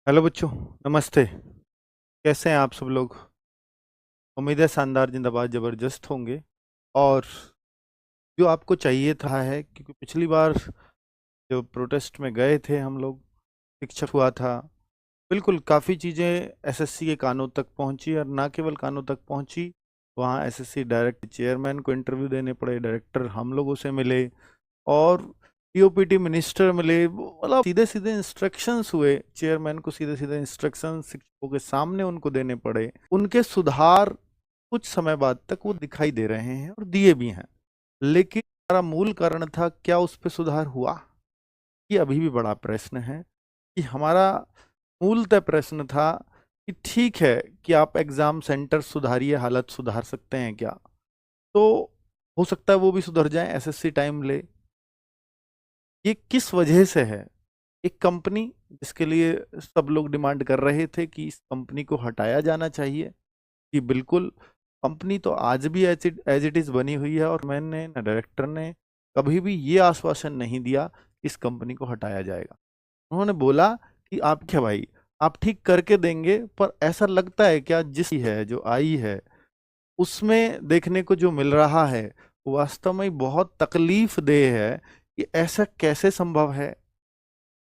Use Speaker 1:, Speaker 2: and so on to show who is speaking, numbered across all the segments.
Speaker 1: Hello बच्चों, नमस्ते। कैसे हैं आप सब लोग? उम्मीद है शानदार जिंदाबाद ज़बरदस्त होंगे। और जो आपको चाहिए था है, क्योंकि पिछली बार जो प्रोटेस्ट में गए थे हम लोग, शिक्षक हुआ था, बिल्कुल काफ़ी चीज़ें एसएससी के कानों तक पहुंची, और ना केवल कानों तक पहुंची, वहाँ एसएससी डायरेक्ट चेयरमैन को इंटरव्यू देने पड़े, डायरेक्टर हम लोगों से मिले, और पीओपीटी मिनिस्टर मिले। मतलब सीधे सीधे इंस्ट्रक्शंस हुए, चेयरमैन को सीधे सीधे इंस्ट्रक्शंस शिक्षकों के सामने उनको देने पड़े। उनके सुधार कुछ समय बाद तक वो दिखाई दे रहे हैं और दिए भी हैं, लेकिन हमारा मूल कारण था क्या उस पर सुधार हुआ? ये अभी भी बड़ा प्रश्न है। कि हमारा मूलतः प्रश्न था कि ठीक है कि आप एग्जाम सेंटर सुधारिए, हालत सुधार सकते हैं क्या? तो हो सकता है वो भी सुधर जाए, एसएससी टाइम ले। ये किस वजह से है? एक कंपनी जिसके लिए सब लोग डिमांड कर रहे थे कि इस कंपनी को हटाया जाना चाहिए, कि बिल्कुल कंपनी तो आज भी एज इट इज बनी हुई है, और मैंने ना डायरेक्टर ने कभी भी ये आश्वासन नहीं दिया कि इस कंपनी को हटाया जाएगा। उन्होंने बोला कि आप क्या भाई, आप ठीक करके देंगे, पर ऐसा लगता है क्या जिस है जो आई है उसमें देखने को जो मिल रहा है वो वास्तव में बहुत तकलीफ देह है। कि ऐसा कैसे संभव है?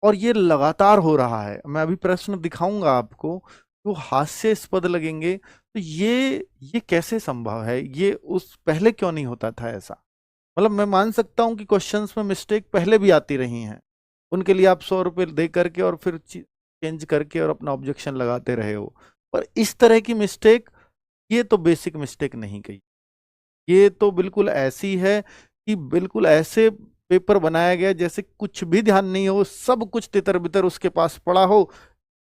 Speaker 1: और ये लगातार हो रहा है। मैं अभी प्रश्न दिखाऊंगा आपको, तो हास्यास्पद लगेंगे। तो ये कैसे संभव है? ये उस पहले क्यों नहीं होता था ऐसा? मतलब मैं मान सकता हूं कि क्वेश्चंस में मिस्टेक पहले भी आती रही हैं, उनके लिए आप 100 रुपये दे करके और फिर चेंज करके और अपना ऑब्जेक्शन लगाते रहे हो। पर इस तरह की मिस्टेक, ये तो बेसिक मिस्टेक नहीं कही। ये तो बिल्कुल ऐसी है कि बिल्कुल ऐसे पेपर बनाया गया जैसे कुछ भी ध्यान नहीं हो, सब कुछ तितर बितर उसके पास पड़ा हो।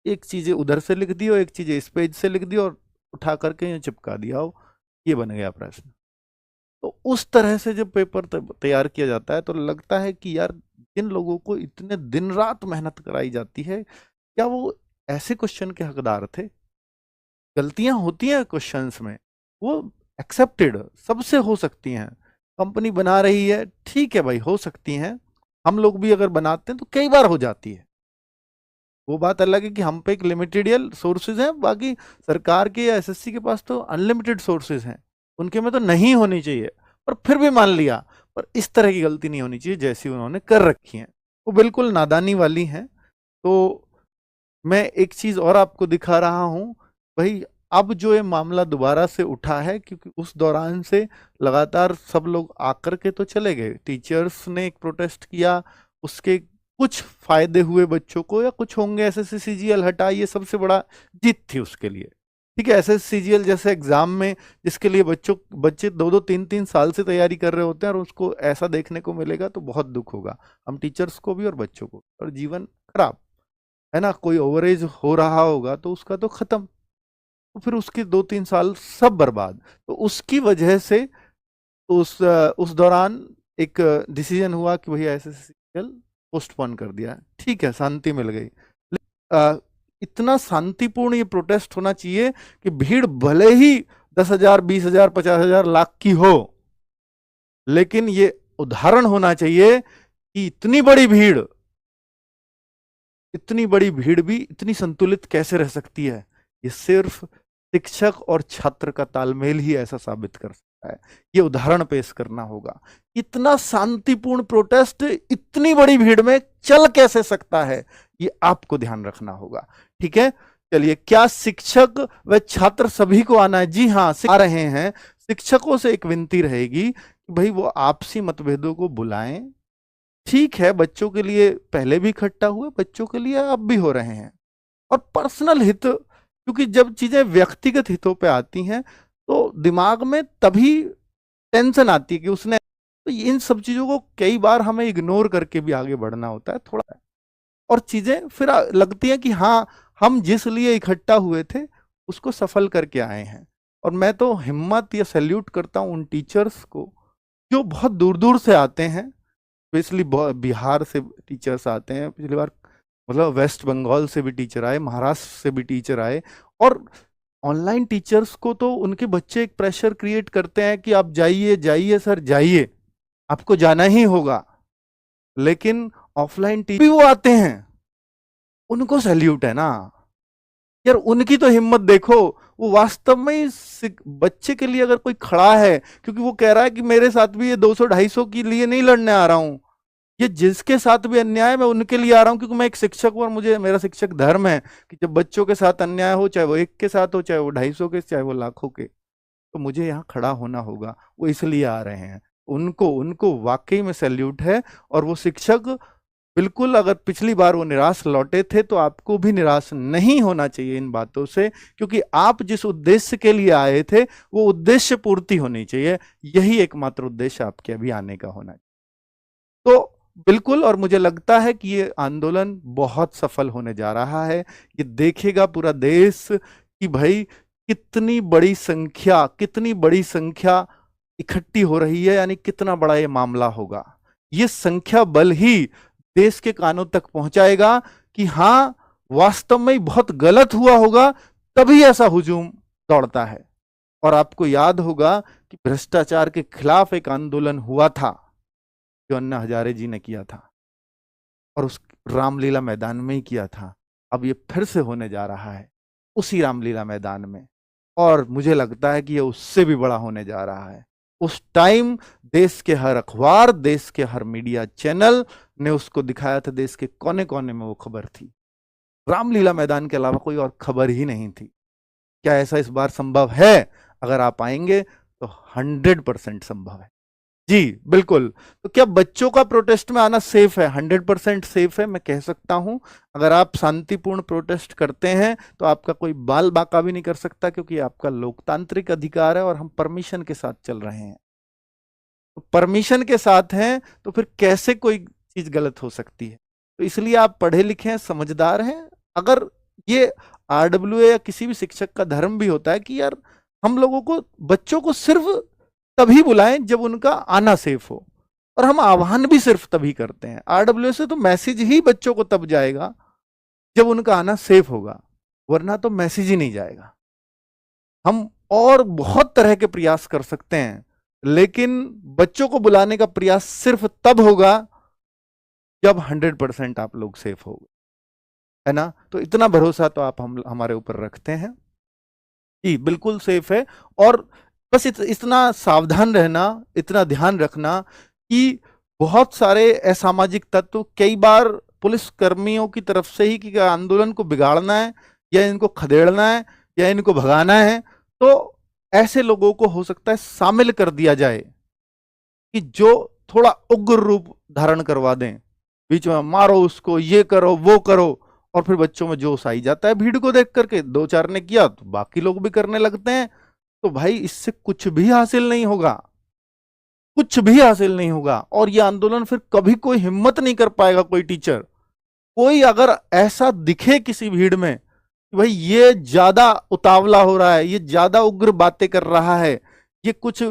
Speaker 1: एक चीजें उधर से लिख दी हो, एक चीजें इस पेज से लिख दी और उठा करके यूं चिपका दिया हो। ये बन गया प्रश्न। तो उस तरह से जब पेपर तैयार किया जाता है तो लगता है कि यार, जिन लोगों को इतने दिन रात मेहनत कराई जाती है, क्या वो ऐसे क्वेश्चन के हकदार थे? गलतियां होती हैं क्वेश्चंस में, वो एक्सेप्टेड, सबसे हो सकती हैं। कंपनी बना रही है, ठीक है भाई, हो सकती हैं। हम लोग भी अगर बनाते हैं तो कई बार हो जाती है। वो बात अलग है कि हम पे एक लिमिटेड सोर्सेज हैं, बाकी सरकार के या एसएससी के पास तो अनलिमिटेड सोर्सेज हैं। उनके में तो नहीं होनी चाहिए, पर फिर भी मान लिया। पर इस तरह की गलती नहीं होनी चाहिए जैसी उन्होंने कर रखी है, वो बिल्कुल नादानी वाली है। तो मैं एक चीज और आपको दिखा रहा हूं भाई। अब जो ये मामला दोबारा से उठा है, क्योंकि उस दौरान से लगातार सब लोग आकर के तो चले गए, टीचर्स ने एक प्रोटेस्ट किया, उसके कुछ फायदे हुए बच्चों को, या कुछ होंगे। एसएससी सीजीएल हटा, ये सबसे बड़ा जीत थी उसके लिए। ठीक है, एसएससी सीजीएल जैसे एग्जाम में, जिसके लिए बच्चे 2-2 3-3 साल से तैयारी कर रहे होते हैं, और उसको ऐसा देखने को मिलेगा तो बहुत दुख होगा, हम टीचर्स को भी और बच्चों को, और जीवन खराब है ना। कोई ओवरेज हो रहा होगा तो उसका तो खत्म, तो फिर उसके 2-3 साल सब बर्बाद। तो उसकी वजह से उस दौरान एक डिसीजन हुआ कि भैया एसएससीएल पोस्टपोन कर दिया। ठीक है, शांति मिल गई। अ, इतना शांतिपूर्ण ये प्रोटेस्ट होना चाहिए कि भीड़ भले ही 10,000, 20,000, 50,000, लाख की हो, लेकिन ये उदाहरण होना चाहिए कि इतनी बड़ी भीड़ भी इतनी संतुलित कैसे रह सकती है। ये सिर्फ शिक्षक और छात्र का तालमेल ही ऐसा साबित कर सकता है। ये उदाहरण पेश करना होगा। इतना शांतिपूर्ण प्रोटेस्ट इतनी बड़ी भीड़ में चल कैसे सकता है, ये आपको ध्यान रखना होगा। ठीक है, चलिए, क्या शिक्षक व छात्र सभी को आना है? जी हाँ, आ रहे हैं। शिक्षकों से एक विनती रहेगी कि भाई वो आपसी मतभेदों को बुलाएं। ठीक है, बच्चों के लिए पहले भी इकट्ठा हुए, बच्चों के लिए अब भी हो रहे हैं। और पर्सनल हित, क्योंकि जब चीजें व्यक्तिगत हितों पे आती हैं तो दिमाग में तभी टेंशन आती है कि उसने, तो इन सब चीजों को कई बार हमें इग्नोर करके भी आगे बढ़ना होता है थोड़ा। और चीजें फिर लगती है कि हाँ, हम जिस लिए इकट्ठा हुए थे उसको सफल करके आए हैं। और मैं तो हिम्मत या सैल्यूट करता हूं उन टीचर्स को जो बहुत दूर दूर से आते हैं। स्पेशली बिहार से टीचर्स आते हैं, पिछली बार मतलब वेस्ट बंगाल से भी टीचर आए, महाराष्ट्र से भी टीचर आए। और ऑनलाइन टीचर्स को तो उनके बच्चे एक प्रेशर क्रिएट करते हैं कि आप जाइए जाइए सर जाइए, आपको जाना ही होगा। लेकिन ऑफलाइन टीचर भी वो आते हैं, उनको सैल्यूट है ना। यार उनकी तो हिम्मत देखो, वो वास्तव में बच्चे के लिए अगर कोई खड़ा है, क्योंकि वो कह रहा है कि मेरे साथ भी ये 200-250 के लिए नहीं लड़ने आ रहा हूं, ये जिसके साथ भी अन्याय है मैं उनके लिए आ रहा हूं, क्योंकि मैं एक शिक्षक हूं और मुझे मेरा शिक्षक धर्म है कि जब बच्चों के साथ अन्याय हो, चाहे वो एक के साथ हो, चाहे वो 250 के, चाहे वो लाखों के, तो मुझे यहाँ खड़ा होना होगा। वो इसलिए आ रहे हैं, उनको उनको वाकई में सैल्यूट है। और वो शिक्षक बिल्कुल, अगर पिछली बार वो निराश लौटे थे तो आपको भी निराश नहीं होना चाहिए इन बातों से, क्योंकि आप जिस उद्देश्य के लिए आए थे वो उद्देश्य पूर्ति होनी चाहिए। यही एकमात्र उद्देश्य आपके अभी आने का होना चाहिए। तो बिल्कुल, और मुझे लगता है कि ये आंदोलन बहुत सफल होने जा रहा है। ये देखेगा पूरा देश कि भाई कितनी बड़ी संख्या इकट्ठी हो रही है, यानी कितना बड़ा ये मामला होगा। ये संख्या बल ही देश के कानों तक पहुंचाएगा कि हां, वास्तव में बहुत गलत हुआ होगा, तभी ऐसा हुजूम दौड़ता है। और आपको याद होगा कि भ्रष्टाचार के खिलाफ एक आंदोलन हुआ था जो अन्ना हजारे जी ने किया था, और उस रामलीला मैदान में ही किया था। अब ये फिर से होने जा रहा है उसी रामलीला मैदान में, और मुझे लगता है कि ये उससे भी बड़ा होने जा रहा है। उस टाइम देश के हर अखबार, देश के हर मीडिया चैनल ने उसको दिखाया था, देश के कोने कोने में वो खबर थी। रामलीला मैदान के अलावा कोई और खबर ही नहीं थी। क्या ऐसा इस बार संभव है? अगर आप आएंगे तो 100% संभव है। जी बिल्कुल। तो क्या बच्चों का प्रोटेस्ट में आना सेफ है? 100% सेफ है, मैं कह सकता हूं। अगर आप शांतिपूर्ण प्रोटेस्ट करते हैं तो आपका कोई बाल बाका भी नहीं कर सकता, क्योंकि आपका लोकतांत्रिक अधिकार है और हम परमिशन के साथ चल रहे हैं। तो परमिशन के साथ हैं तो फिर कैसे कोई चीज गलत हो सकती है? तो इसलिए आप पढ़े लिखे हैं, समझदार हैं। अगर ये आरडब्ल्यूए या किसी भी शिक्षक का धर्म भी होता है कि यार हम लोगों को, बच्चों को सिर्फ तभी बुलाएं जब उनका आना सेफ हो, और हम आह्वान भी सिर्फ तभी करते हैं। आरडब्ल्यूए से तो मैसेज ही बच्चों को तब जाएगा जब उनका आना सेफ होगा, वरना तो मैसेज ही नहीं जाएगा। हम और बहुत तरह के प्रयास कर सकते हैं, लेकिन बच्चों को बुलाने का प्रयास सिर्फ तब होगा जब 100% आप लोग सेफ हो, है ना? तो इतना भरोसा तो आप हमारे ऊपर रखते हैं। जी बिल्कुल सेफ है। और बस इतना सावधान रहना, इतना ध्यान रखना कि बहुत सारे असामाजिक तत्व कई बार पुलिस कर्मियों की तरफ से ही कि आंदोलन को बिगाड़ना है या इनको खदेड़ना है या इनको भगाना है, तो ऐसे लोगों को हो सकता है शामिल कर दिया जाए कि जो थोड़ा उग्र रूप धारण करवा दें, बीच में मारो उसको, ये करो वो करो, और फिर बच्चों में जोश आई जाता है भीड़ को देख करके। दो चार ने किया तो बाकी लोग भी करने लगते हैं। तो भाई इससे कुछ भी हासिल नहीं होगा, कुछ भी हासिल नहीं होगा। और ये आंदोलन फिर कभी कोई हिम्मत नहीं कर पाएगा, कोई टीचर, कोई अगर ऐसा दिखे किसी भीड़ में कि भाई ये ज्यादा उतावला हो रहा है, ये ज्यादा उग्र बातें कर रहा है, ये कुछ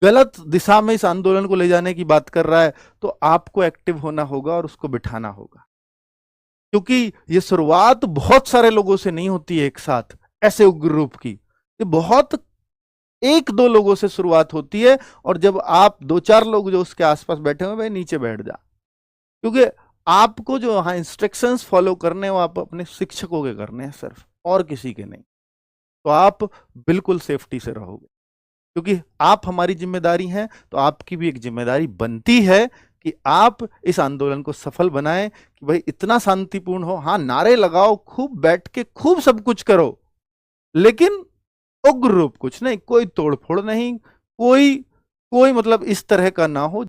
Speaker 1: गलत दिशा में इस आंदोलन को ले जाने की बात कर रहा है, तो आपको एक्टिव होना होगा और उसको बिठाना होगा। क्योंकि ये शुरुआत बहुत सारे लोगों से नहीं होती है एक साथ ऐसे उग्र रूप की, ये बहुत एक दो लोगों से शुरुआत होती है। और जब आप दो चार लोग जो उसके आसपास बैठे हुए, भाई नीचे बैठ जा, क्योंकि आपको जो हाँ इंस्ट्रक्शंस फॉलो करने हैं वो आप अपने शिक्षकों के करने हैं सिर्फ, और किसी के नहीं। तो आप बिल्कुल सेफ्टी से रहोगे, क्योंकि आप हमारी जिम्मेदारी हैं। तो आपकी भी एक जिम्मेदारी बनती है कि आप इस आंदोलन को सफल बनाएं कि भाई इतना शांतिपूर्ण हो। हाँ, नारे लगाओ, खूब बैठ के खूब सब कुछ करो, लेकिन उग्र रूप कुछ नहीं, कोई तोड़फोड़ नहीं, कोई कोई मतलब इस तरह का ना हो